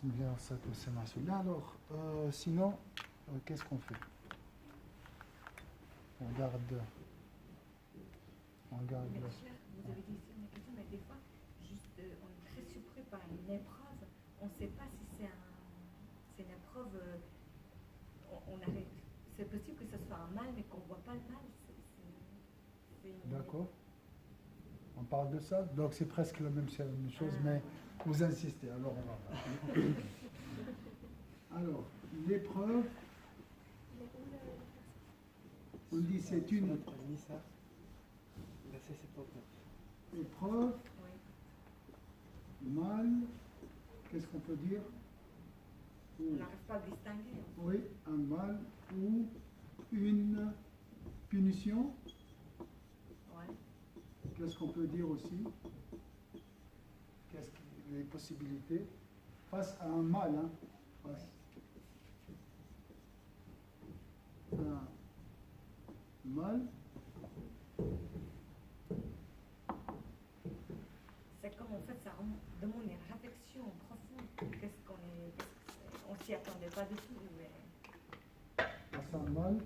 bien ça que c'est masculin. Alors, sinon, qu'est-ce qu'on fait? On garde. Mais Claire, vous avez dit c'est une question, mais des fois, juste, on est très surpris par une épreuve. On ne sait pas si c'est une épreuve. C'est possible que ce soit un mal, mais qu'on ne voit pas le mal. D'accord. On parle de ça. Donc c'est presque la même chose, mais vous insistez. Alors on va voir. Alors, l'épreuve, on dit c'est une épreuve, mal, qu'est-ce qu'on peut dire? On n'arrive pas à distinguer. Oui, un mal ou une punition. Qu'est-ce qu'on peut dire aussi? Qu'est-ce que les possibilités? Face à un mal, hein? Face à un mal. C'est comme en fait ça demande une réflexion profonde. On s'y attendait pas du tout. Mais... Face à un mal.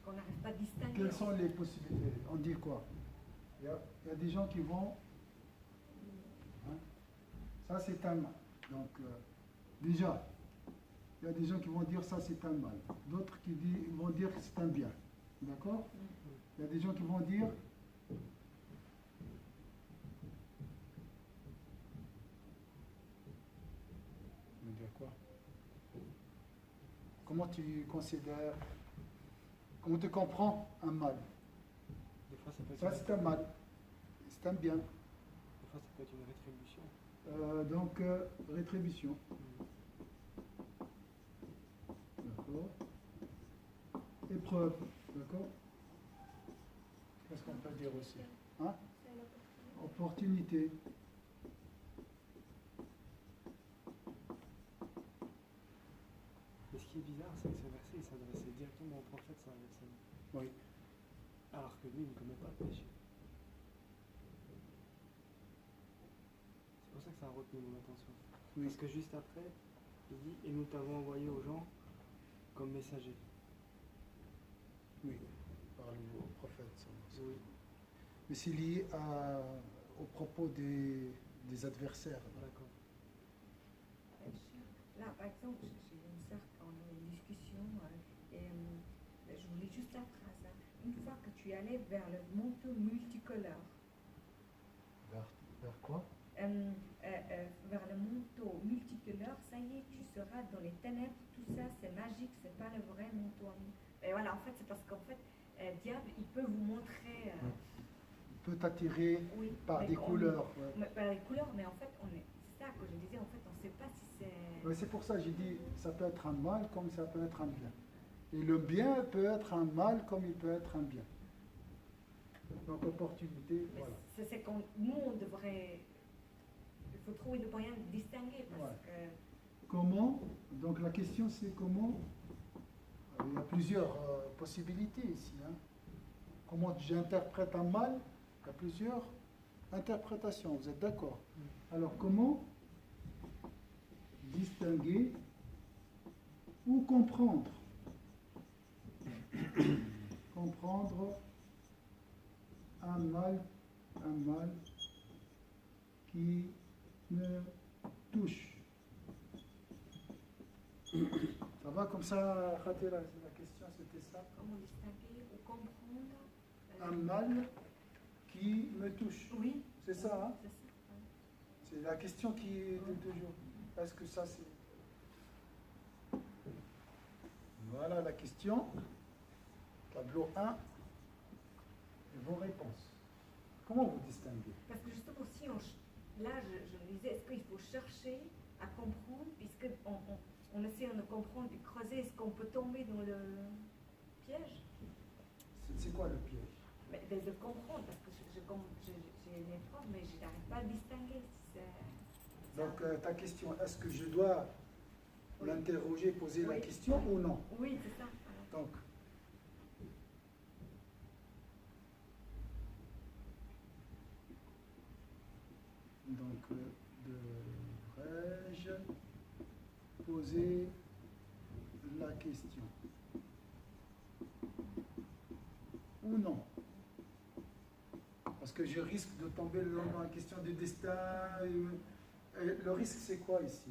Qu'on n'arrive pas à distinguer. Quelles sont les possibilités? On dit quoi? Il y a des gens qui vont... Hein? Ça c'est un mal. Donc, déjà, il y a des gens qui vont dire ça c'est un mal. D'autres qui vont dire que c'est un bien. D'accord? Il y a des gens qui vont dire... Comment tu considères, comment tu comprends un mal? Des fois, ça peut être ça c'est un mal, c'est un bien. Des fois, ça peut être une rétribution. Donc, rétribution. D'accord. Épreuve, d'accord. Qu'est-ce qu'on peut dire aussi? Hein? Opportunité. Mais ce qui est bizarre, c'est que ce verset, il s'adressait directement au prophète, ça. Oui. Alors que lui, il ne commet pas le péché. C'est pour ça que ça a retenu mon attention. Oui. Parce que juste après, il dit « Et nous t'avons envoyé aux gens comme messagers. » Oui, par le prophète. Oui. Mais c'est lié au propos des adversaires. D'accord. Là, par exemple, j'ai une sœur, on a une discussion, et je voulais juste la phrase. Hein. Une fois que tu allais vers le manteau multicolore. Vers quoi? Vers le manteau multicolore, ça y est, tu seras dans les ténèbres, tout ça, c'est magique, c'est pas le vrai manteau. Et voilà, en fait, c'est parce qu'en fait, diable, il peut vous montrer... il peut t'attirer par des couleurs. Par les couleurs, mais en fait, c'est ça que je disais, en fait, on ne sait pas si c'est... Ouais, c'est pour ça que j'ai dit, ça peut être un mal comme ça peut être un bien. Et le bien peut être un mal comme il peut être un bien. Donc, opportunité, mais voilà. C'est qu'on nous, on devrait... Il faut trouver le moyen de distinguer, parce que... Comment? Donc, la question, c'est comment? Il y a plusieurs possibilités ici. Hein. Comment j'interprète un mal? Il y a plusieurs interprétations, vous êtes d'accord? Alors, comment distinguer ou comprendre? Comprendre un mal qui me touche. Ça va comme ça, Khatira? La question c'était ça. Comment distinguer ou comprendre Un mal qui me touche. Oui. C'est ça, hein? C'est ça. C'est la question qui est de toujours. Est-ce que ça c'est... Voilà la question. Tableau 1. Et vos réponses. Comment vous distinguez? Parce que justement, si là, je me disais, est-ce qu'il faut chercher à comprendre, puisqu'on essaie de comprendre et creuser, est-ce qu'on peut tomber dans le piège? C'est quoi le piège? Mais de comprendre, parce que j'ai une épreuve, mais je n'arrive pas à distinguer. Donc ta question, est-ce que je dois l'interroger, poser la question ou non? Oui, c'est ça. Donc, devrais-je poser la question? Ou non? Parce que je risque de tomber dans la question du destin. Et le risque, c'est quoi ici?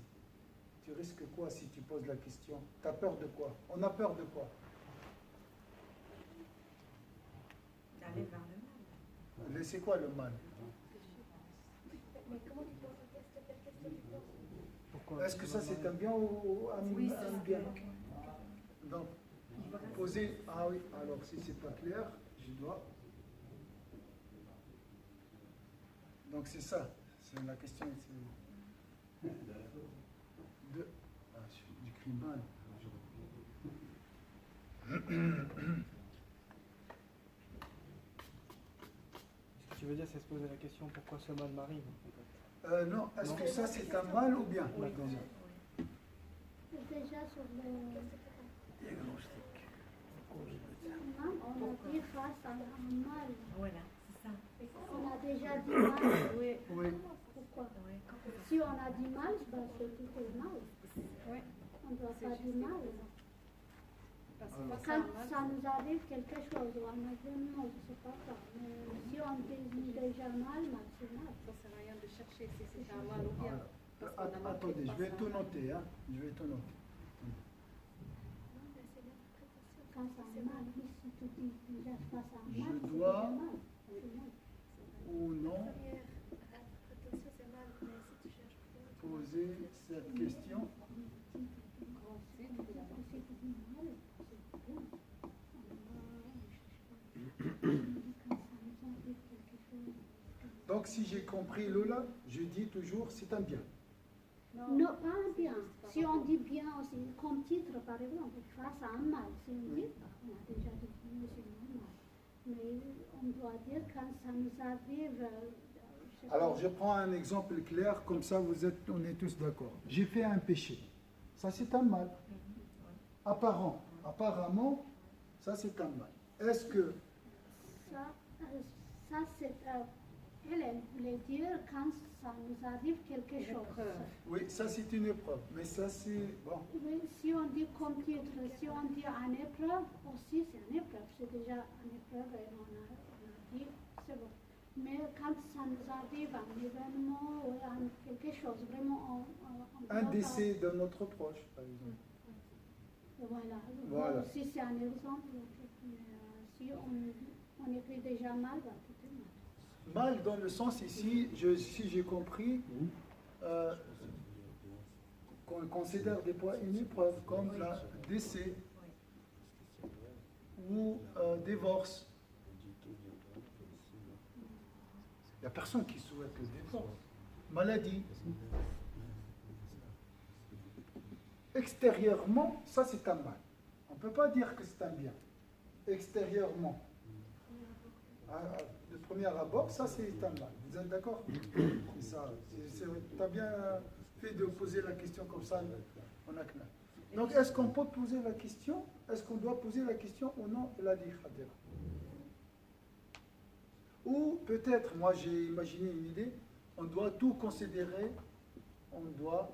Tu risques quoi si tu poses la question? Tu as peur de quoi? On a peur de quoi? D'aller vers le mal. Mais c'est quoi le mal? Mais comment tu poses la question? Quelle question tu poses? Pourquoi? Est-ce que ça c'est un bien ou un Oui, un c'est bien? ça. Donc, poser. Ah oui, alors si c'est pas clair, je dois. Donc c'est ça, c'est la question. De... Ah, j'écris mal. Ce que tu veux dire, c'est se poser la question pourquoi ce mal m'arrive en fait. Non, est-ce que ça c'est un mal ou bien? Oui, D'accord. oui. Déjà sur le Diagnostic. mal, on a dit face à un mal. Voilà, c'est ça. On a déjà dit mal. Oui. Oui. Pourquoi? Oui. Si on a dit mal, ben, c'est tout est mal. Oui. On ne doit pas dire mal. Parce Alors. que Quand ça nous arrive quelque chose ou un événement, je ne sais pas quoi, mais si on dit déjà mal, c'est mal. Ça sert à rien de chercher si c'est un mal ou bien. Voilà. Attendez, je vais tout noter. Hein. Je vais tout noter. Face à un mal, oui, si tu dis déjà face à un mal, Je c'est dois- déjà mal. C'est mal. Ou non Attention, c'est mal, mais si tu cherches plus. poser cette question? Si tu dis mal, c'est bien. Quand ça nous arrive quelque chose. Donc si j'ai compris Lola, je dis toujours c'est un bien. Non, pas un bien. Si on dit bien aussi, comme titre par exemple, face à un mal, si on dit, on a déjà dit c'est normal. Mais on doit dire quand ça nous arrive. Je sais Alors pas. je prends un exemple clair, comme ça on est tous d'accord. J'ai fait un péché. Ça c'est un mal. Apparemment, ça c'est un mal. Est-ce que Ça c'est. Elle voulait dire quand ça nous arrive quelque chose. oui, ça c'est une épreuve, mais ça c'est bon. Oui, si on dit comme titre, si on dit en épreuve, aussi c'est une épreuve. C'est déjà une épreuve et on a dit c'est bon. Mais quand ça nous arrive un événement ou quelque chose, vraiment on Un doit décès de notre proche, par exemple. Voilà. Voilà. Si c'est un exemple, mais, si on écrit déjà mal, bah, tout est mal. Mal dans le sens ici, si j'ai compris, qu'on considère des fois une épreuve comme le décès ou divorce. Il n'y a personne qui souhaite le divorce. Maladie. Extérieurement, ça c'est un mal. On ne peut pas dire que c'est un bien. Extérieurement. De premier abord, ça c'est un mal. Vous êtes d'accord? C'est ça. Tu as bien fait de poser la question comme ça. On a clair. Donc est-ce qu'on peut poser la question? Est-ce qu'on doit poser la question ou non? Il a dit Khadir. Ou peut-être, moi j'ai imaginé une idée, on doit tout considérer, on doit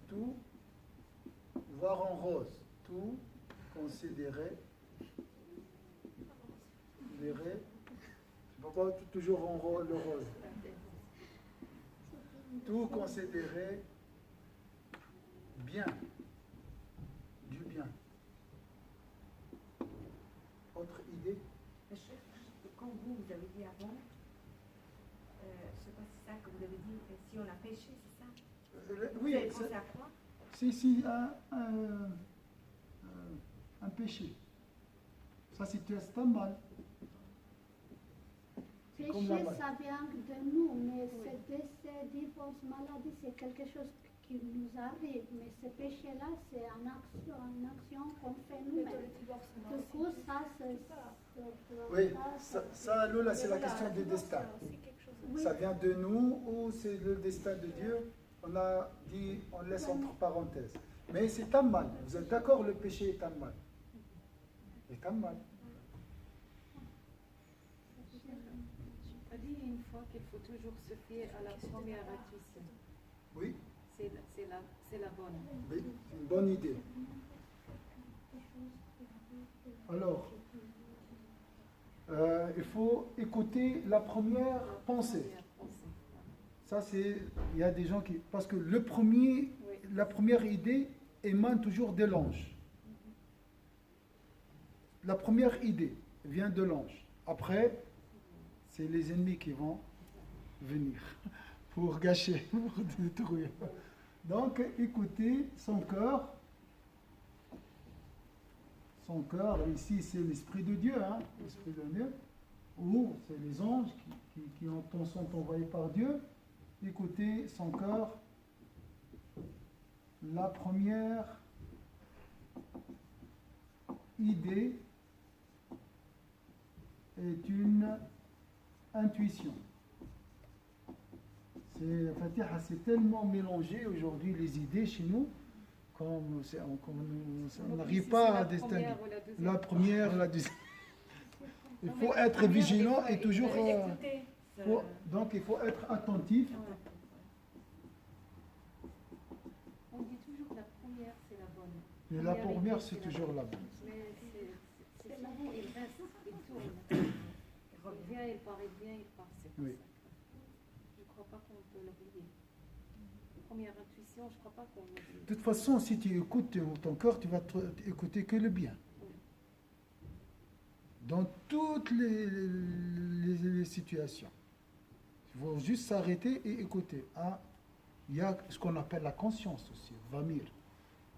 tout voir en rose, tout considérer, verrez, je ne peux pas toujours en rose, le rose, tout considérer bien, du bien. Autre idée? Comme vous avez dit avant, je ne sais pas si c'est ça que vous avez dit, si on a péché, c'est ça? Vous Oui, avez pensé à quoi? si, un péché. Ça, c'est un mal. C'est comme la Péché, mal. ça vient de nous, mais c'est décès, divorce, maladie, c'est quelque chose qui nous arrive. Mais ce péché-là, c'est une action qu'on fait nous-mêmes. Du coup, ça, c'est... Oui, ça Lola, c'est la question du destin. Oui. Ça vient de nous ou c'est le destin de Dieu? On a dit, on laisse entre parenthèses. Mais c'est un mal. Vous êtes d'accord, le péché est un mal. C'est un mal. a dit une fois qu'il faut toujours se fier à la première intuition. Oui, C'est la bonne. oui, c'est une bonne idée. Alors, il faut écouter la première pensée. Première pensée. Ça, c'est, il y a des gens qui, parce que Oui. la première idée émane toujours de l'ange. La première idée vient de l'ange. Après, c'est les ennemis qui vont venir pour gâcher, pour détruire. Donc, écoutez son cœur. Son cœur, ici, c'est l'Esprit de Dieu, hein, l'Esprit de Dieu, ou c'est les anges qui sont envoyés par Dieu. Écoutez son cœur. La première idée est une intuition. C'est tellement mélangé aujourd'hui les idées chez nous qu'on n'arrive pas à distinguer. La première, la deuxième. Il faut être vigilant et toujours. Donc il faut être attentif. On dit toujours que la première, c'est la bonne. Mais la première, c'est toujours la bonne. Mais c'est souvent, il reste, il tourne. Il revient, il part, il vient, il part. C'est pour Oui. ça. Je ne crois pas qu'on peut l'oublier. Première intuition, je ne crois pas qu'on l'oublie. De toute façon, si tu écoutes ton cœur, tu vas écouter que le bien. Dans toutes les situations. Il faut juste s'arrêter et écouter. Ah, il y a ce qu'on appelle la conscience aussi, Vamir.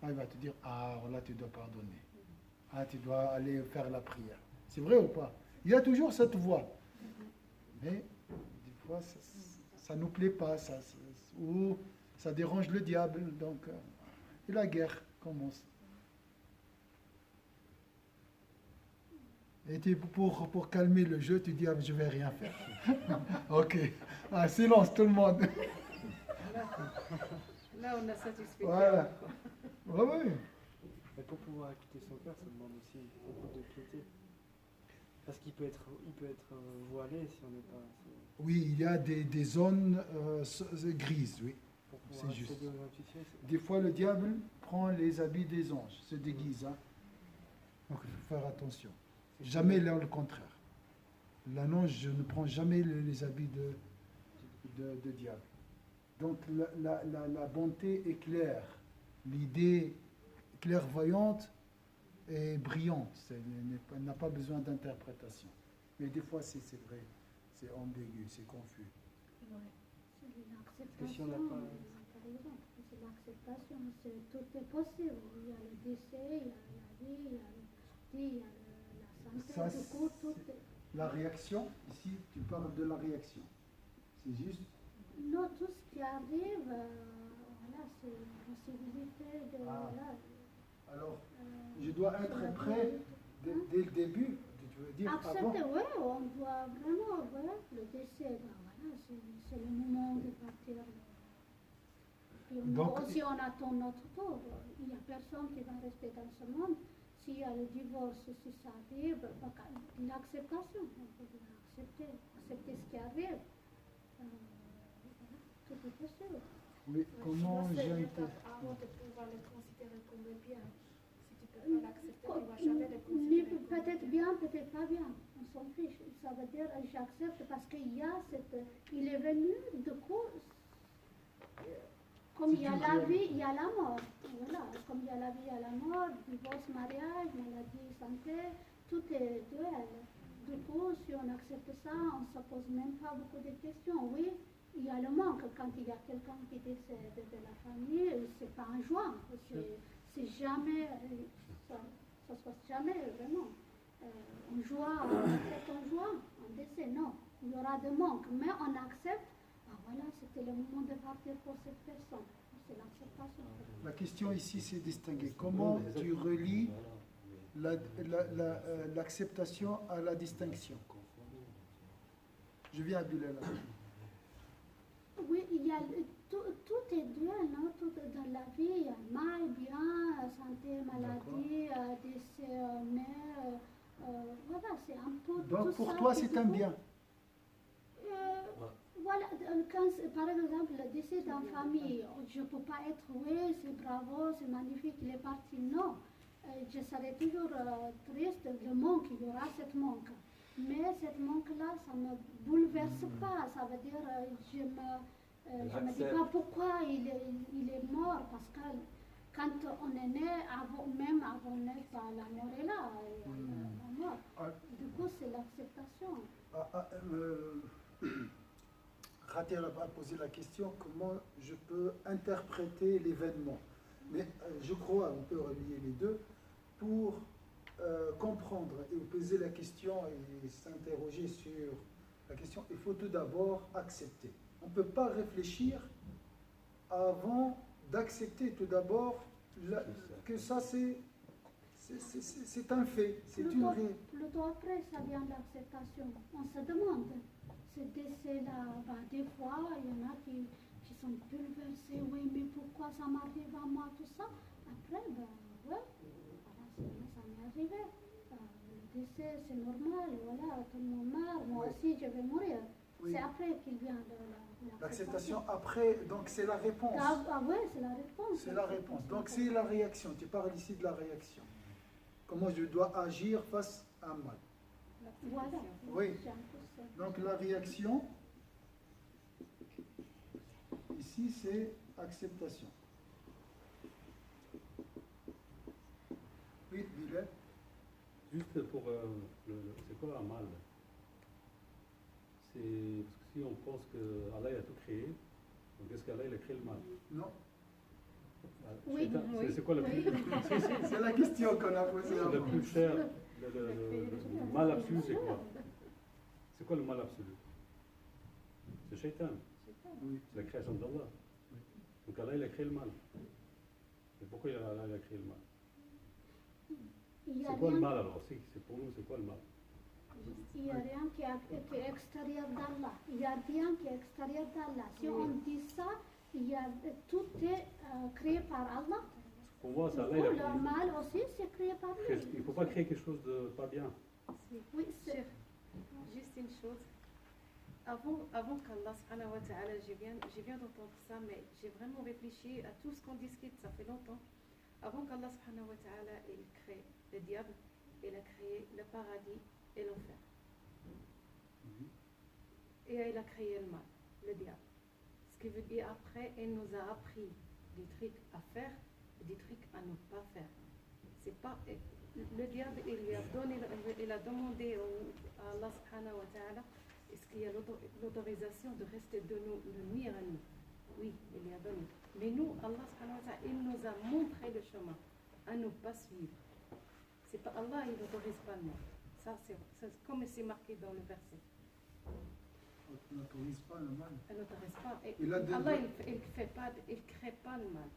Ah, il va te dire, ah, là tu dois pardonner. Ah, tu dois aller faire la prière. C'est vrai ou pas? Il y a toujours cette voix. Mais des fois, ça ne nous plaît pas, ou ça dérange le diable. Donc, et la guerre commence. Et pour calmer le jeu, tu dis, ah, je ne vais rien faire. Ok. Ah, silence tout le monde. Là, on a satisfait. Voilà. Oui, oui. Mais pour pouvoir quitter son cœur, ça demande aussi beaucoup de piété. Parce qu'il peut être voilé si on n'est pas. Oui, il y a des zones grises, oui. Pour pouvoir C'est juste. accéder aux intuitions, Des fois, le diable prend les habits des anges, se déguise. Hein. Donc, il faut faire attention. Jamais le contraire. L'ange ne prend jamais les habits de diable. Donc, la bonté est claire. L'idée clairvoyante est brillante. Elle n'a pas besoin d'interprétation. Mais des fois, c'est vrai. C'est ambigu, c'est confus. Parce que si on n'a pas. C'est l'acceptation, tout est possible. Il y a le décès, il y a la vie, il y a il y a la santé, Ça, du coup, tout est... La réaction, ici, tu parles de la réaction. C'est juste. Non, tout ce qui arrive, voilà, c'est une possibilité de... Ah. Voilà, Alors, je dois être prêt dès le début, tu veux dire accepter, avant. oui, on doit vraiment, voilà, le décès, ben voilà, c'est le moment de partir. Puis Donc, aussi, on attend notre tour. Il n'y a personne qui va rester dans ce monde. S'il y a le divorce, si ça arrive, l'acceptation, on peut accepter ce qui arrive. Voilà, tout est possible. Oui, comment j'ai été. Avant de pouvoir le considérer comme bien. Si tu peux pas l'accepter, tu ne vas jamais le considérer comme Peut-être bien, peut-être pas bien. On s'en fiche. Ça veut dire j'accepte parce qu'il y a il est venu de cause. Comme il y a la vie, il y a la mort. Voilà. Comme il y a la vie, il y a la mort, divorce, mariage, maladie, santé, tout est duel. Du coup, si on accepte ça, on ne se pose même pas beaucoup de questions. Oui, il y a le manque. Quand il y a quelqu'un qui décède de la famille, c'est pas en joie. C'est jamais, ça se passe jamais vraiment. En joie, c'est en joie, en décès, non. Il y aura des manques, mais on accepte. Ah, voilà, c'était le moment de partir pour cette personne. C'est l'acceptation. La question ici, c'est distinguer. Comment tu relis l'acceptation à la distinction? Je viens à Bilal. Oui, il y a, tout est duel, non? Tout dans la vie, il y a mal, bien, santé, maladie, décès, mère. Voilà, c'est un peu. Donc tout pour ça toi, qui c'est du un coup- bien. Voilà, par exemple, le décès d'une famille, je ne peux pas être, oui, c'est bravo, c'est magnifique, il est parti. Non, je serai toujours triste, le manque, il y aura cette manque. Mais cette manque-là, ça ne me bouleverse pas. Ça veut dire, je me dis pas pourquoi il est mort, parce que quand on est né, même avant naître, la mort est là. La mort. Du coup, c'est l'acceptation. Khater a posé la question comment je peux interpréter l'événement. Mais je crois, on peut relier les deux, pour comprendre et poser la question et s'interroger sur la question, il faut tout d'abord accepter. On ne peut pas réfléchir avant d'accepter tout d'abord que ça c'est un fait, c'est une réalité. Plutôt après, ça vient l'acceptation. On se demande. Ce décès-là, des fois, il y en a qui sont bouleversés. Oui, mais pourquoi ça m'arrive à moi, tout ça? Après, ouais, voilà, ça m'est arrivé. Le décès, c'est normal, voilà, tout le monde meurt. Moi aussi, je vais mourir. Oui. C'est après qu'il vient l'acceptation. Après, donc c'est la réponse. Oui, c'est la réponse. C'est la réponse. Donc c'est la réaction. Tu parles ici de la réaction. Comment je dois agir face à un mal. Voilà. Oui. Donc la réaction, ici, c'est acceptation. Oui, Bilal. Juste pour c'est quoi un mal? C'est parce que si on pense que Allah a tout créé, donc est-ce qu'Allah a créé le mal? Non. Oui, c'est quoi le plus c'est la question qu'on a posée. Le plus cher, le mal absolu, c'est quoi? C'est quoi le mal absolu? C'est Shaitan. Oui. C'est la création d'Allah. Oui. Donc Allah, il a créé le mal. Et pourquoi Allah a créé le mal? C'est quoi le mal alors? Pour nous, c'est quoi le mal? Il n'y a rien qui est extérieur d'Allah. Il n'y a rien qui est extérieur d'Allah. Si on dit ça, tout est créé par Allah. Pour moi, ça Allah. Le mal aussi, c'est créé par lui. Il ne faut pas créer quelque chose de pas bien. Oui, c'est. Juste une chose. Avant qu'Allah subhanahu wa ta'ala, je viens d'entendre ça, mais j'ai vraiment réfléchi à tout ce qu'on discute, ça fait longtemps. Avant qu'Allah subhanahu wa ta'ala, il crée le diable, il a créé le paradis et l'enfer. Et il a créé le mal, le diable. Ce qui veut dire après, il nous a appris des trucs à faire et des trucs à ne pas faire. C'est pas... Le diable, il a demandé à Allah subhanahu wa ta'ala, est-ce qu'il y a l'autorisation de rester de nous nuire à nous? Oui, il y a donné. Mais nous, Allah subhanahu wa ta'ala, il nous a montré le chemin à ne pas suivre. C'est pas Allah, il n'autorise pas le mal. Ça, c'est comme c'est marqué dans le verset. Il n'autorise pas le mal. Il n'autorise pas. Allah, il ne crée pas le mal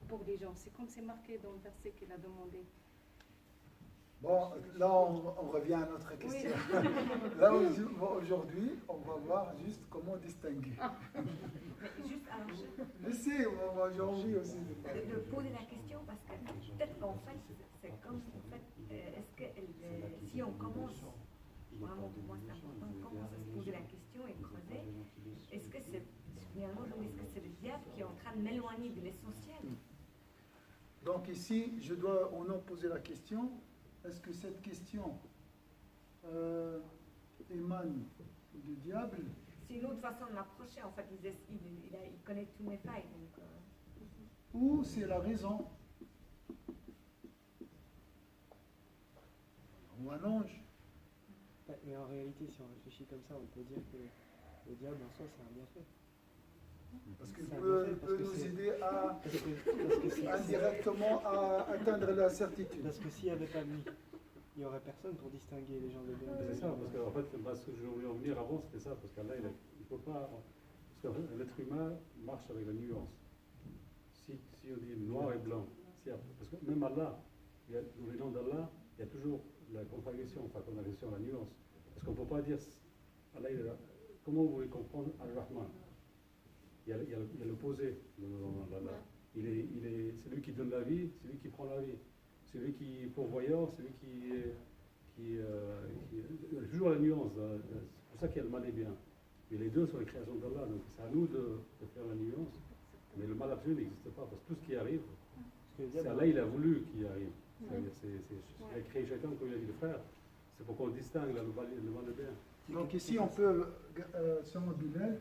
pour les gens. C'est comme c'est marqué dans le verset qu'il a demandé. Bon, là, on revient à notre question. Oui. Là, aujourd'hui, on va voir juste comment distinguer. Mais juste, alors, je sais, moi, j'ai envie aussi de poser la question, parce que peut-être qu'en fait, c'est comme, en fait, est-ce que si on commence, vraiment pour moi c'est important, on commence à se poser la question et creuser, est-ce que c'est, finalement, est-ce que c'est le diable qui est en train de m'éloigner de l'essentiel? Donc ici, on a posé la question. Est-ce que cette question émane du diable? C'est une autre façon de m'approcher, en fait, il connaît tous mes failles. Donc, ou c'est la raison? Ou un ange? Mais en réalité, si on réfléchit comme ça, on peut dire que le diable en soi, c'est un bienfait. Parce qu'il peut nous aider à indirectement à atteindre la certitude. Parce que s'il n'y avait pas lui, il n'y aurait personne pour distinguer les gens de bien. C'est ça, parce qu'en fait, ce que je voulais en venir avant, c'était ça, parce qu'Allah, il ne faut pas. Parce que l'être humain marche avec la nuance. Si on dit noir et blanc, parce que même Allah, dans les noms d'Allah, il y a toujours la contradiction, la nuance. Parce qu'on ne peut pas dire Allah, comment vous voulez comprendre Al-Rahman? Il y a l'opposé dans Allah. C'est lui qui donne la vie, c'est lui qui prend la vie. C'est lui qui est pourvoyeur, c'est lui qui toujours la nuance. C'est pour ça qu'il y a le mal et bien. Mais les deux sont les créations d'Allah, donc c'est à nous de faire la nuance. Mais le mal absolu n'existe pas, parce que tout ce qui arrive, c'est Allah, il a voulu qu'il arrive. C'est-à-dire, il a créé chacun, comme il a dit le frère. C'est pour qu'on distingue là, le mal et le bien. Donc ici, on peut, selon Bilal,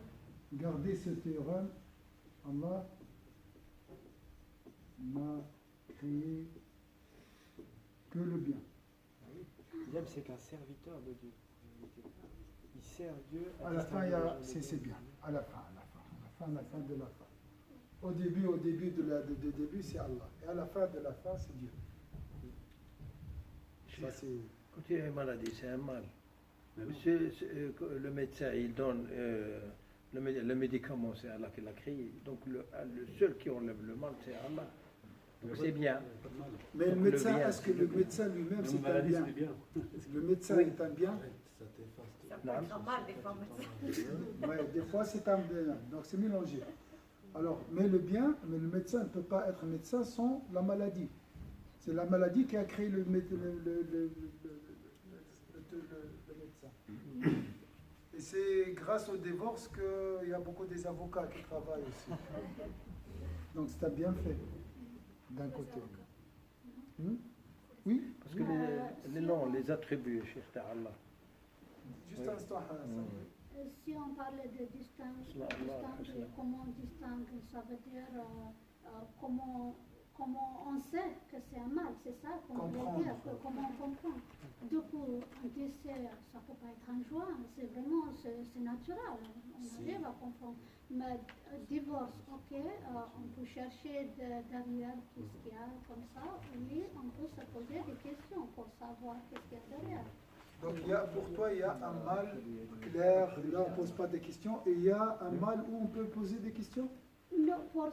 garder ce théorème. Allah n'a créé que le bien. Diable, c'est qu'un serviteur de Dieu. Il sert Dieu À la fin, c'est bien. À la fin de la fin. Au début début, c'est Allah. Et à la fin de la fin, c'est Dieu. Ça, c'est... Quand il y a une maladie, c'est un mal. Mais non. Le médecin, il donne le médicament, c'est Allah qui l'a créé. Donc le seul qui enlève le mal, c'est Allah. Donc c'est bien. Mais le Donc, médecin, le bien, est-ce que le médecin lui-même, Même c'est un maladie, bien? c'est du bien. Le médecin est un bien? Ça peut être un mal des fois, mais Ouais, des fois, c'est un bien. Donc c'est mélangé. Alors, mais le médecin ne peut pas être médecin sans la maladie. C'est la maladie qui a créé le médecin. Et c'est grâce au divorce qu'il y a beaucoup des avocats qui travaillent aussi. Donc c'est bien fait, d'un côté. Oui? Parce que les noms, les attributs, Cheikh Ta'ala. Juste un instant, Hassan. Si on parle de distinguer, comment distinguer, ça veut dire comment on sait que c'est un mal, c'est ça qu'on veut dire, comment on comprend. Du coup, un décès, ça ne peut pas être un joie, c'est vraiment, c'est naturel, on arrive à comprendre. Mais divorce, ok, on peut chercher derrière qu'est-ce qu'il y a comme ça, oui, on peut se poser des questions pour savoir qu'est-ce qu'il y a derrière. Donc pour toi, il y a un mal clair, là on ne pose pas de questions, et il y a un mal où on peut poser des questions? Non, pour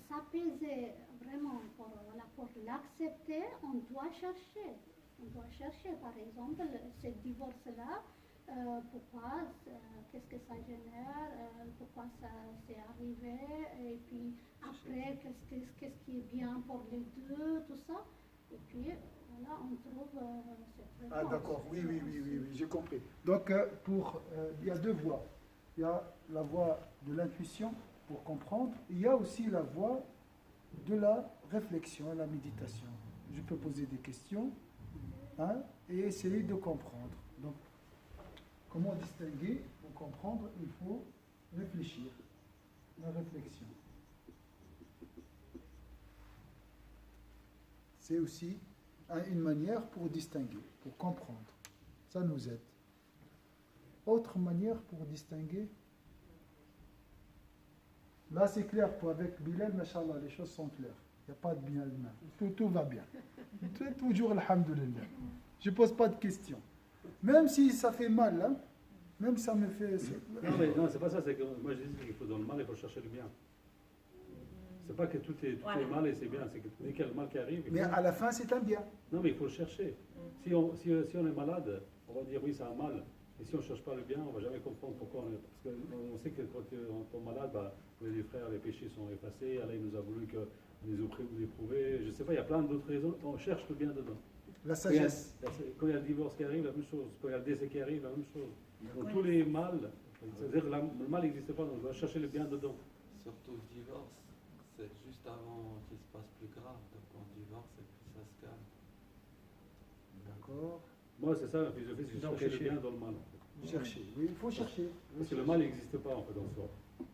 s'apaiser, vraiment, pour l'accepter, on doit chercher. On doit chercher, par exemple, ce divorce-là, pourquoi, qu'est-ce que ça génère, pourquoi ça s'est arrivé, et puis après, qu'est-ce qui est bien pour les deux, tout ça. Et puis, voilà, on trouve cette réponse. Ah d'accord, oui, j'ai compris. Donc il y a deux voies. Il y a la voie de l'intuition pour comprendre, il y a aussi la voie de la réflexion, la méditation. Je peux poser des questions et essayer de comprendre. Donc, comment distinguer? Pour comprendre, il faut réfléchir. La réflexion. C'est aussi une manière pour distinguer, pour comprendre. Ça nous aide. Autre manière pour distinguer. Là, c'est clair, pour avec Bilal, machallah, les choses sont claires. Il n'y a pas de bien de mal. Tout va bien. Toujours, alhamdoulilah. Je ne pose pas de questions. Même si ça fait mal, hein, même si ça me fait... Non, c'est pas ça. C'est que moi, je dis qu'il faut dans le mal, il faut chercher le bien. C'est pas que tout est mal et c'est bien. C'est que dès qu'il y a le mal qui arrive... Mais à la fin, c'est un bien. Non, mais il faut le chercher. Si on est malade, on va dire oui, c'est un mal. Et si on ne cherche pas le bien, on ne va jamais comprendre pourquoi on est... Parce qu'on sait que quand on tombe malade, les frères, les péchés sont effacés. Allah, il nous a voulu qu'on les éprouver. Je ne sais pas, il y a plein d'autres raisons. On cherche le bien dedans. La sagesse. Quand il y a le divorce qui arrive, la même chose. Quand il y a le décès qui arrive, la même chose. Donc tous les mal, c'est-à-dire que le mal n'existe pas, donc on doit chercher le bien dedans. Surtout le divorce, c'est juste avant qu'il se passe plus grave. Donc on divorce et puis ça se calme. D'accord. Moi, c'est ça la philosophie, c'est chercher le bien dans le mal. Chercher, oui, il faut chercher. Parce que le mal n'existe pas en fait en soi.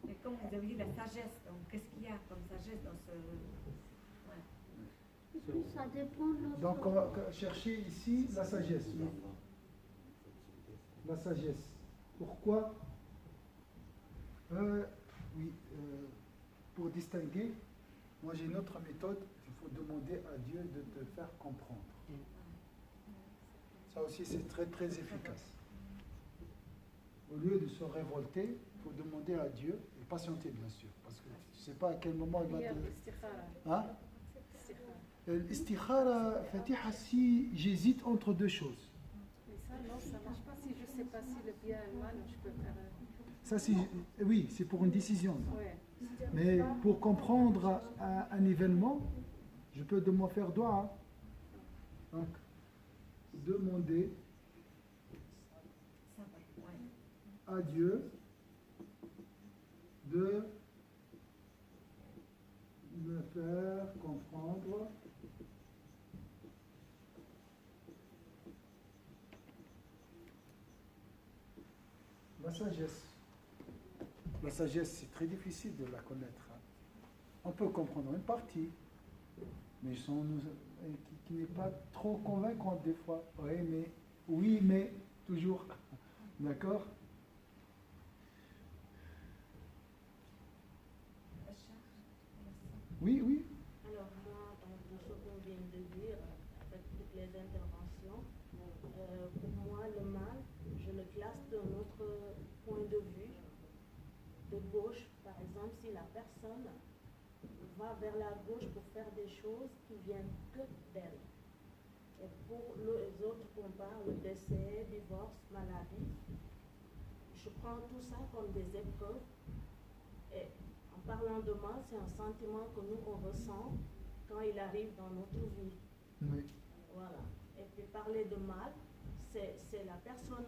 Mais comme vous avez dit, la sagesse, donc qu'est-ce qu'il y a comme sagesse dans ce... Et puis ça dépend de notre... Donc, on va chercher ici la sagesse. Oui. La sagesse. Pourquoi? Pour distinguer, moi j'ai une autre méthode, il faut demander à Dieu de te faire comprendre. Ça aussi c'est très très efficace. Au lieu de se révolter, il faut demander à Dieu, et patienter bien sûr, parce que je ne sais pas à quel moment il va te... Hein? L'istikhara, Fatiha, si j'hésite entre deux choses. Mais ça, non, ça ne marche pas. Si je ne sais pas si le bien et le mal, je peux faire... Ça, oui, c'est pour une décision. Ouais. Mais pour comprendre un événement, je peux faire doigt. Donc, demander à Dieu de me faire comprendre la sagesse. La sagesse, c'est très difficile de la connaître. Hein. On peut comprendre une partie, mais qui n'est pas trop convaincante des fois. Oui, mais, toujours. D'accord? Oui, oui. Alors moi, dans ce qu'on vient de dire, avec toutes les interventions, pour moi, le mal, je le classe d'un autre point de vue, de gauche. Par exemple, si la personne va vers la gauche pour faire des choses qui viennent que d'elle. Et pour les autres qu'on parle, décès, divorce, maladie, je prends tout ça comme des épreuves. Et en parlant de mal, c'est un sentiment que nous, on ressent quand il arrive dans notre vie. Oui. Voilà. Et puis parler de mal, c'est la personne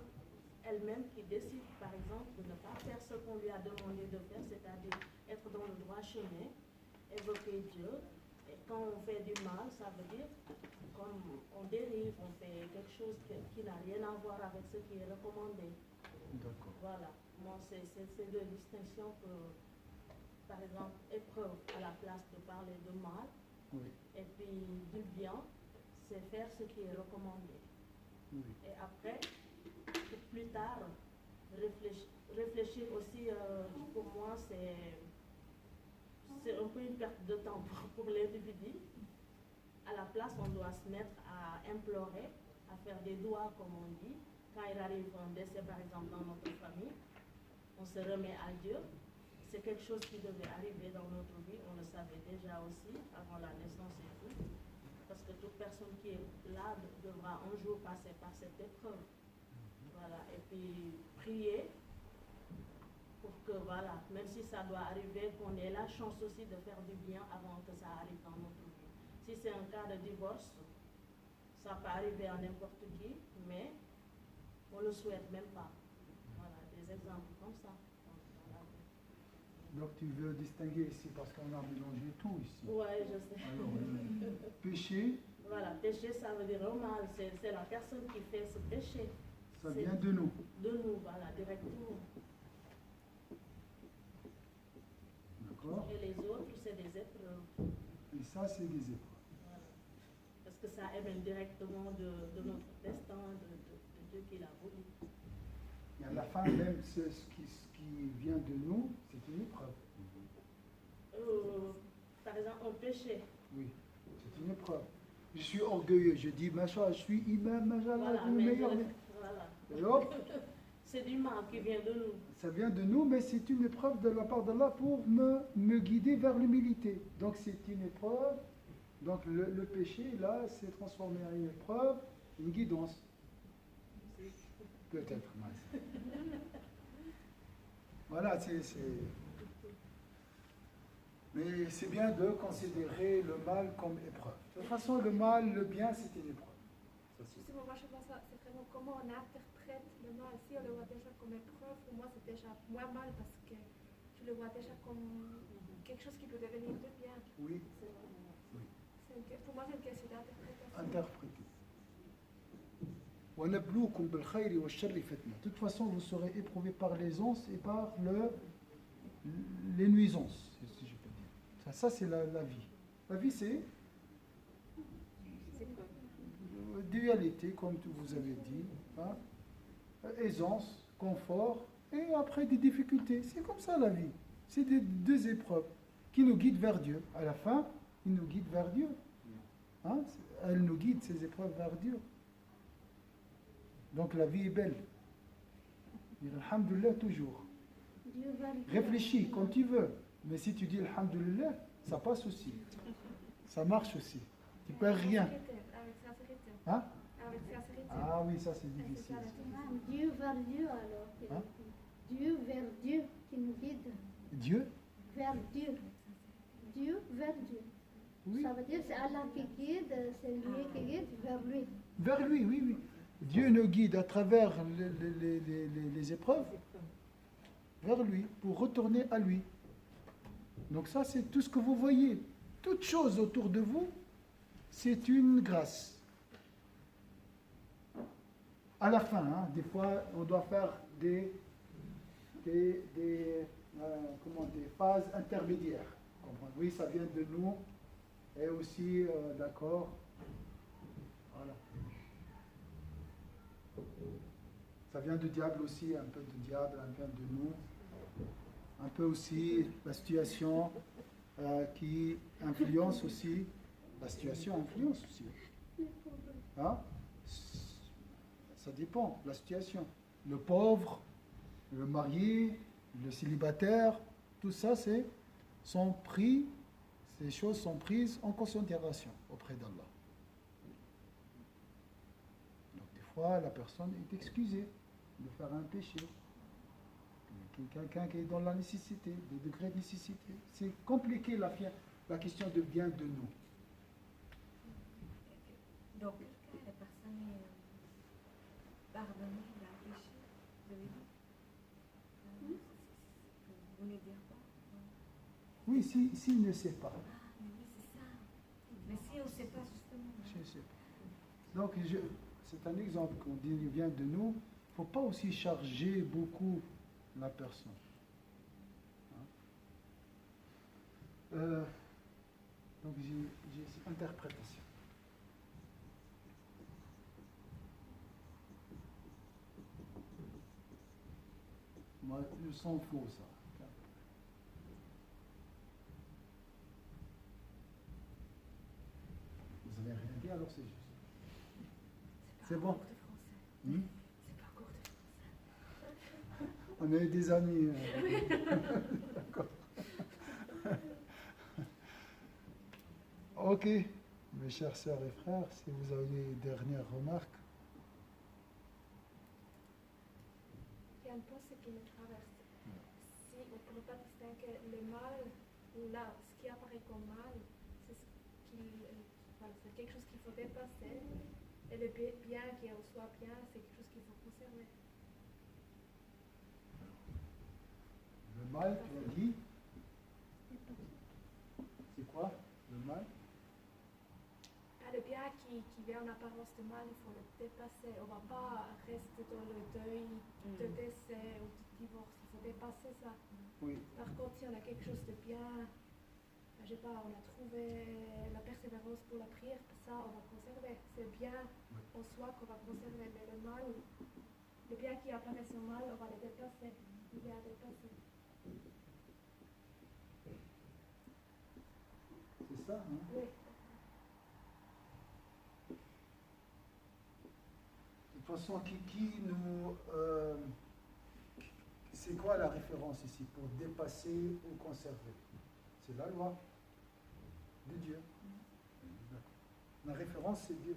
elle-même qui décide, par exemple, de ne pas faire ce qu'on lui a demandé de faire, c'est-à-dire être dans le droit chemin, évoquer Dieu. Et quand on fait du mal, ça veut dire comme on dérive, on fait quelque chose qui n'a rien à voir avec ce qui est recommandé. D'accord. Voilà. Moi, c'est deux distinctions que, par exemple, épreuve à la place de parler de mal. Oui. Et puis du bien, c'est faire ce qui est recommandé. Oui. Et après, plus tard, réfléchir aussi, pour moi, c'est un peu une perte de temps pour l'individu. À la place, on doit se mettre à implorer, à faire des doigts, comme on dit. Quand il arrive un décès, par exemple, dans notre famille, on se remet à Dieu. C'est quelque chose qui devait arriver dans notre vie, on le savait déjà aussi, avant la naissance et tout. Parce que toute personne qui est là devra un jour passer par cette épreuve. Voilà, et puis prier pour que, voilà, même si ça doit arriver, qu'on ait la chance aussi de faire du bien avant que ça arrive dans notre vie. Si c'est un cas de divorce, ça peut arriver à n'importe qui, mais on ne le souhaite même pas. Voilà, des exemples comme ça. Donc tu veux distinguer ici parce qu'on a mélangé tout ici. Ouais, je sais. Alors, péché. Voilà, péché, ça veut dire un mal. C'est la personne qui fait ce péché. Ça vient de nous. De nous, voilà, directement. D'accord. Et les autres, c'est des épreuves. Et ça, c'est des épreuves. Voilà. Parce que ça émane directement de notre destin, de Dieu qui l'a voulu. Et à la fin, même ce qui vient de nous, c'est une épreuve. Par exemple, un péché. Oui, c'est une épreuve. Je suis orgueilleux, je dis, machin, je suis imam, machin, Voilà, le meilleur. Voilà. Et hop, c'est du mal qui vient de nous. ça vient de nous, mais c'est une épreuve de la part d'Allah pour me guider vers l'humilité. Donc c'est une épreuve. Donc le péché, là, s'est transformé en une épreuve, une guidance. Peut-être. Voilà, mais c'est bien de considérer le mal comme épreuve. De toute façon, le mal, le bien, c'est une épreuve. Justement, moi je pense que c'est vraiment comment on interprète le mal. Si on le voit déjà comme épreuve, pour moi c'est déjà moins mal parce que je le vois déjà comme quelque chose qui peut devenir de bien. Oui. Pour moi, c'est une question d'interprétation. Interpréter. De toute façon, vous serez éprouvé par l'aisance et par les nuisances, si je peux dire. Ça c'est la vie. La vie, c'est dualité, comme vous avez dit. Hein? Aisance, confort, et après des difficultés. C'est comme ça la vie. C'est deux épreuves qui nous guident vers Dieu. À la fin, ils nous guident vers Dieu. Hein? Elles nous guident, ces épreuves, vers Dieu. Donc la vie est belle. Alhamdulillah toujours. Réfléchis comme tu veux. Mais si tu dis Alhamdulillah, ça passe aussi. Ça marche aussi. Tu ne perds rien. Avec sincérité. Hein? Avec sincérité. Ah oui, ça c'est difficile. Dieu vers Dieu alors. Hein? Dieu vers Dieu qui nous guide. Dieu? Vers Dieu. Dieu vers Dieu. Oui. Ça veut dire c'est Allah qui guide, c'est lui qui guide vers lui. Vers lui, oui, oui. Dieu nous guide à travers les épreuves vers lui, pour retourner à lui. Donc ça, c'est tout ce que vous voyez. Toute chose autour de vous, c'est une grâce. À la fin, hein, des fois, on doit faire des phases intermédiaires. Oui, ça vient de nous, et aussi, d'accord, voilà. Ça vient du diable aussi, un peu du diable, un peu de nous, un peu aussi la situation qui influence aussi, la situation influence aussi. Hein? Ça dépend, la situation. Le pauvre, le marié, le célibataire, tout ça, ces choses sont prises en considération auprès d'Allah. Donc des fois, la personne est excusée de faire un péché. Quelqu'un qui est dans la nécessité, des degrés de nécessité. C'est compliqué la question devient de nous. Donc, la personne est pardonnée d'un péché, vous avez dit? Vous voulez dire quoi? Oui, s'il ne sait pas. Ah, mais oui, c'est ça. Mais si on ne sait pas, justement. Je ne sais pas. Donc, c'est un exemple qu'on dit vient de nous. Il ne faut pas aussi charger beaucoup la personne. Donc, j'ai cette interprétation. Moi, je sens faux, ça. Vous n'avez rien dit, alors c'est juste. C'est bon. C'est pas cours de français. On a eu des amis. D'accord. Ok, mes chères sœurs et frères, si vous avez des dernières remarques. Il y a un point qui me traverse. Si on ne pourrait pas distinguer le mal, ou là, ce qui apparaît comme mal, c'est quelque chose qu'il faut dépasser, et le bien qui est en soi bien, c'est quelque chose qu'il faut conserver. Le mal, tu as dit, c'est quoi le mal? Le bien qui vient en apparence de mal, il faut le dépasser. On ne va pas rester dans le deuil de décès ou de divorce. Il faut dépasser ça. Oui. Par contre, si on a quelque chose de bien, je sais pas, on a trouvé la persévérance pour la prière, ça, on va conserver. C'est bien en soi qu'on va conserver. Mais le mal, le bien qui apparaît sur mal, on va le dépasser. Il est à dépasser. C'est ça, hein? Oui. De toute façon, c'est quoi la référence ici pour dépasser ou conserver? C'est la loi de Dieu. La référence, c'est Dieu.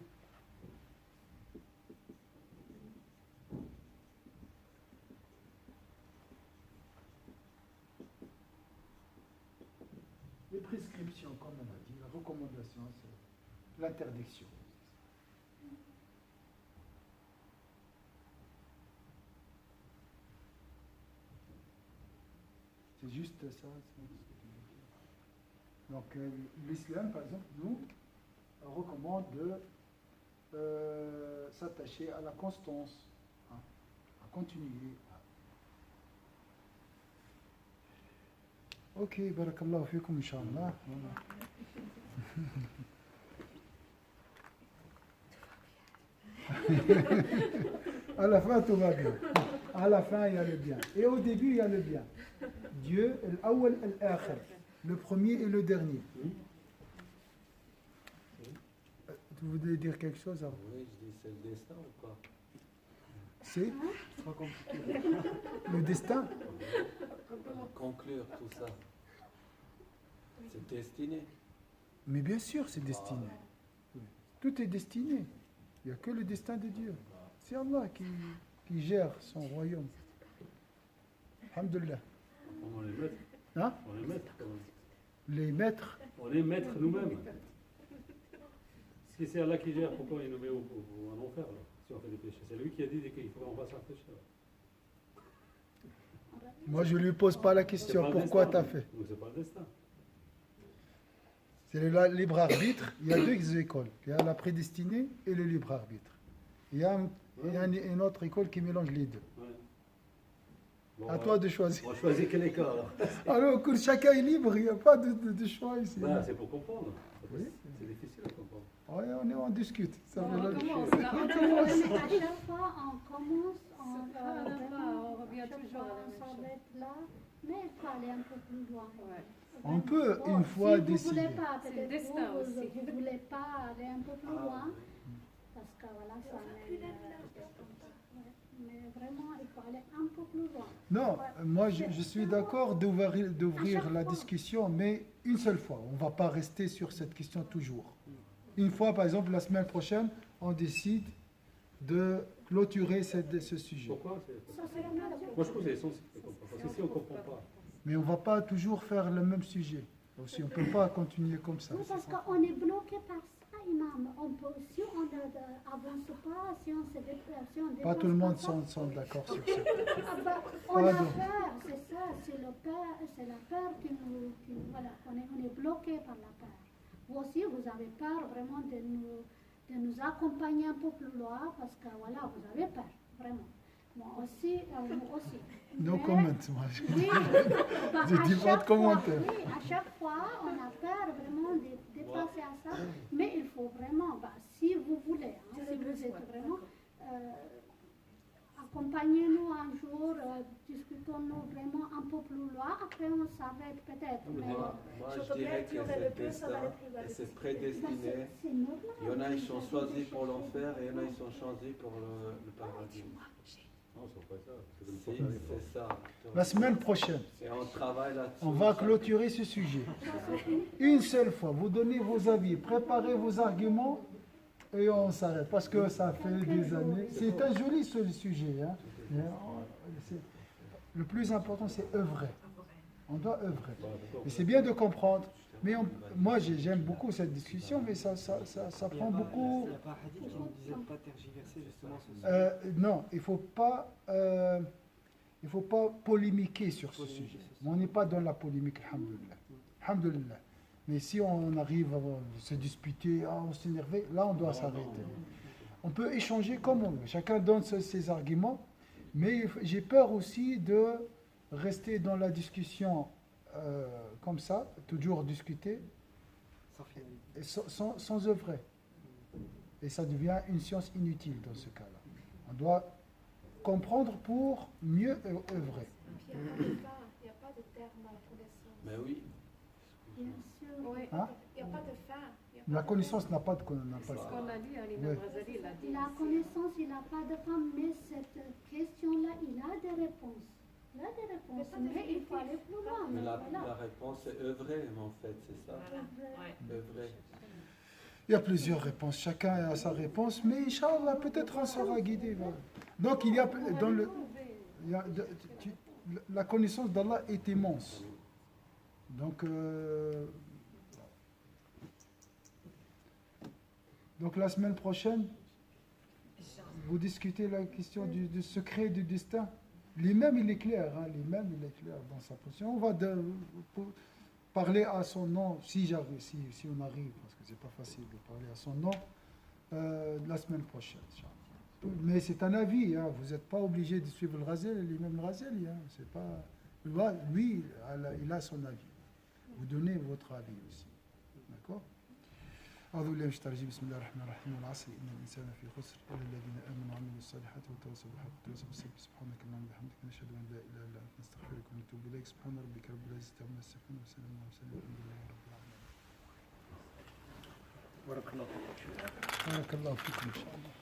Les prescriptions, comme on a dit, la recommandation, c'est l'interdiction. C'est juste ça. Donc l'islam, par exemple, nous recommande de s'attacher à la constance, hein, à continuer. Ok, barakallahu fikum, Inch'Allah. À la fin, tout va bien. À la fin, il y a le bien. Et au début, il y a le bien. Dieu, al-awwal al-akhir, le premier et le dernier. Vous voulez dire quelque chose avant? Oui, je dis c'est le destin ou pas? C'est Trop compliqué. le destin. Pour conclure tout ça, c'est destiné. Mais bien sûr, c'est destiné. Oui. Tout est destiné. Il n'y a que le destin de Dieu. C'est Allah qui gère son royaume. Alhamdulillah. On est maîtres. Hein? On est maîtres quand même. Les maîtres. On est maîtres nous-mêmes. Si c'est Allah qui gère, pourquoi il nous met en enfer là, si on fait des péchés? C'est lui qui a dit qu'il faut qu'on fasse un péché. Moi, je ne lui pose pas la question, pourquoi tu as fait? C'est pas le destin. C'est le libre arbitre. Il y a deux écoles. Il y a la prédestinée et le libre arbitre. Il y a une autre école qui mélange les deux. Ouais. Bon, À toi de choisir. On va choisir quelle école alors? Alors, que chacun est libre, il n'y a pas de choix ici. Bah, c'est pour comprendre. Oui. C'est difficile à comprendre. Ouais, on discute. Ça On veut la- recommence. Mais à chaque fois, on commence, On revient chaque toujours à fois, la on même chose. s'arrête là, mais il faut aller un peu plus loin. Ouais. On peut Bon, une fois si vous décider. voulez pas, C'est le peut-être destin vous aussi. ne voulez pas aller un peu plus loin, parce que voilà, ça mène... mais vraiment, il faut aller un peu plus loin. Non, moi je suis d'accord d'ouvrir la discussion, mais une seule fois. On ne va pas rester sur cette question toujours. Une fois, par exemple, la semaine prochaine, on décide de clôturer ce sujet. Pourquoi? Ça, c'est la même chose. Moi, je trouve que c'est essentiel de comprendre. Parce que si on ne comprend pas, Mais on ne va pas toujours faire le même sujet. Aussi, on ne peut pas continuer comme ça. Non, parce qu'on est bloqué par ça, imam. On peut, si on n'avance pas, si on se déplace, si on Pas déplace tout le monde pas, sont d'accord sur ça. on a Pardon. peur, c'est ça, c'est la peur voilà, on est bloqué par la peur. Vous aussi, vous avez peur vraiment de nous accompagner un peu plus loin, parce que voilà, vous avez peur, vraiment. Moi aussi. No Mais- comment, moi. Oui, bah, Je à dis pas de chaque fois, commentaire. oui, à chaque fois, on a peur vraiment de dépasser à ça. Mais il faut vraiment, bah, si vous voulez, hein, si vous êtes vraiment, accompagnez-nous un jour, discutons-nous vraiment un peu plus loin. Après, on s'arrête peut-être. Mais Moi, je dirais que c'est le destin et c'est bah, prédestiné. c'est normal. Il y en a, ils sont choisis pour l'enfer et il y en a, ils sont choisis pour le paradis. non, c'est pas ça. C'est de ne Si, pas faire l'effort. c'est ça. La semaine prochaine, Et on travaille là-dessus. on va clôturer ce sujet. Une seule fois, vous donnez vos avis, préparez vos arguments et on s'arrête. Parce que ça fait des années. C'est un joli sujet. Hein. Mais le plus important, c'est œuvrer. On doit œuvrer. Et c'est bien de comprendre. Mais moi, j'aime beaucoup cette discussion, mais ça prend beaucoup. Il n'y a pas un hadith qui nous disait de ne pas tergiverser justement ce sujet. Non, il ne faut pas polémiquer sur ce sujet. On n'est pas dans la polémique, alhamdoulilah. Alhamdoulilah. Mais si on arrive à se disputer, à on s'énerver, là on doit s'arrêter. On peut échanger comme on veut. Chacun donne ses arguments, mais j'ai peur aussi de rester dans la discussion comme ça, toujours discuter, Sans finalité. et sans œuvrer. Et ça devient une science inutile dans ce cas-là. On doit comprendre pour mieux œuvrer. Il n'y a pas de terme à la connaissance. Mais oui. Bien sûr. Oui. Hein? Il n'y a pas de fin. Il y a La pas de connaissance n'a pas de... C'est ce qu'on a dit à l'imam Ouais. Razali, il a dit. La connaissance, il n'a pas de femme, mais cette question-là, il a des réponses. Il a des réponses, mais il faut aller plus loin. Mais la Voilà. réponse est œuvrer, en fait, c'est ça. Œuvrer. Il y a plusieurs réponses, chacun a sa réponse, mais Inch'Allah, peut-être on sera guidé. Voilà. Donc il y a dans le... il y a la connaissance d'Allah est immense. Donc la semaine prochaine, vous discutez la question du secret du destin. L'imam, il est clair, hein, l'imam, il est clair dans sa position. On va parler à son nom, si on arrive, parce que c'est pas facile de parler à son nom, la semaine prochaine. Inch'Allah. Mais c'est un avis, hein, vous n'êtes pas obligé de suivre le Razali, l'imam Razali. Hein, c'est pas, lui, il a son avis. Vous donnez votre avis aussi. D'accord? أعوذ بالله من الشيطان الرجيم بسم الله الرحمن الرحيم والعصر إن الإنسان في خسر إلا الذين آمنوا وعملوا الصالحات وتواصوا بالحق وتواصوا بالصبر سبحانك اللهم وبحمدك نشهد أن لا إله إلا أنت نستغفرك ونتوب إليك سبحان ربك رب العزة عما يصفون وسلام على المرسلين والحمد لله رب العالمين. بارك الله فيك. بارك الله فيكم إن شاء الله.